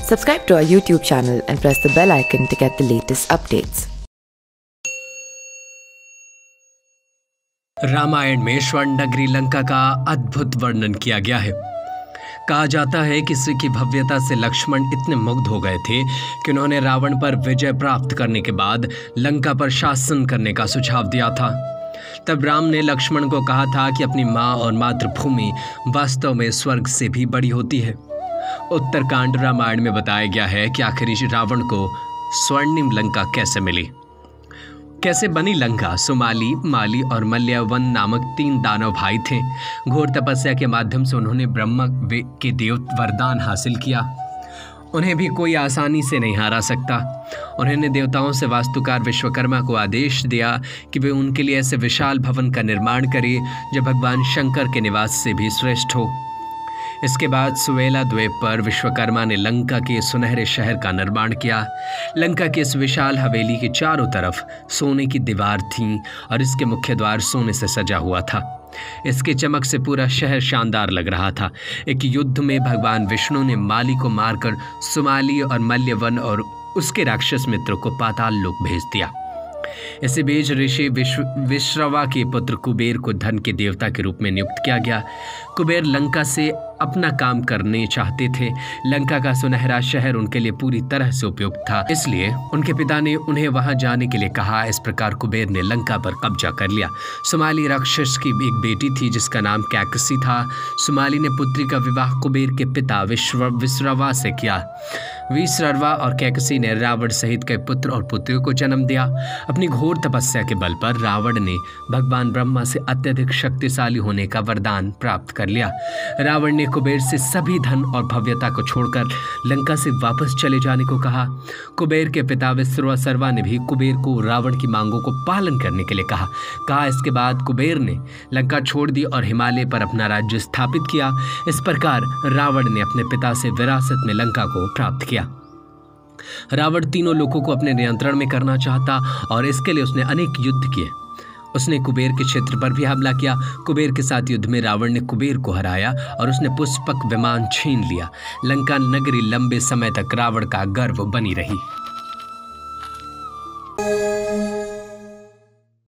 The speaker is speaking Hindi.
Subscribe to our YouTube channel and press the bell icon to get the latest updates. Ramayan में स्वर्ण नगरी लंका का अद्भुत वर्णन किया गया है। कहा जाता है कि इसकी की भव्यता से लक्ष्मण इतने मुग्ध हो गए थे कि उन्होंने रावण पर विजय प्राप्त करने के बाद लंका पर शासन करने का सुझाव दिया था। तब राम ने लक्ष्मण को कहा था कि अपनी माँ और मातृभूमि वास्तव में स्वर्ग से भी बड़ी होती है। उत्तरकांड रामायण में बताया गया है कि आखिर रावण को स्वर्णिम लंका कैसे मिली, कैसे बनी लंका। सुमाली, माली और मल्यवन नामक 3 दानव भाई थे। घोर तपस्या के माध्यम से उन्होंने ब्रह्मा के देव वरदान हासिल किया। उन्हें भी कोई आसानी से नहीं हरा सकता। उन्होंने देवताओं से वास्तुकार विश्वकर्मा को आदेश दिया कि वे उनके लिए ऐसे विशाल भवन का निर्माण करें जो भगवान शंकर के निवास से भी श्रेष्ठ हो। इसके बाद सुवेला द्वीप पर विश्वकर्मा ने लंका के सुनहरे शहर का निर्माण किया। लंका की इस विशाल हवेली के चारों तरफ सोने की दीवार थी और इसके मुख्य द्वार सोने से सजा हुआ था। इसके चमक से पूरा शहर शानदार लग रहा था। एक युद्ध में भगवान विष्णु ने माली को मारकर सुमाली और मल्यवन और उसके राक्षस मित्रों को पाताल लोक भेज दिया। इसी बीच ऋषि विश्रवा के पुत्र कुबेर को धन के देवता के रूप में नियुक्त किया गया। कुबेर लंका से अपना काम करने चाहते थे। लंका का सुनहरा शहर उनके लिए पूरी तरह से उपयुक्त था, इसलिए उनके पिता ने उन्हें वहां जाने के लिए कहा। इस प्रकार कुबेर ने लंका पर कब्जा कर लिया। सुमाली राक्षस की एक बेटी थी जिसका नाम कैकसी था। सुमाली ने पुत्री का विवाह कुबेर के पिता विश्रवा से किया। विश्रवा और कैकसी ने रावण सहित कई पुत्र और पुत्रियों को जन्म दिया। अपनी घोर तपस्या के बल पर रावण ने भगवान ब्रह्मा से अत्यधिक शक्तिशाली होने का वरदान प्राप्त कर लिया। रावण ने कुबेर से सभी धन और भव्यता को छोड़कर लंका से वापस चले जाने को कहा। कुबेर के पिता विश्रवा ने भी कुबेर को रावण की मांगों को पालन करने के लिए कहा। इसके बाद कुबेर ने लंका छोड़ दी और हिमालय पर अपना राज्य स्थापित किया। इस प्रकार रावण ने अपने पिता से विरासत में लंका को प्राप्त किया। रावण तीनों लोगों को अपने नियंत्रण में करना चाहता और इसके लिए उसने अनेक युद्ध किए। उसने कुबेर के क्षेत्र पर भी हमला किया। कुबेर के साथ युद्ध में रावण ने कुबेर को हराया और उसने पुष्पक विमान छीन लिया। लंका नगरी लंबे समय तक रावण का गर्व बनी रही।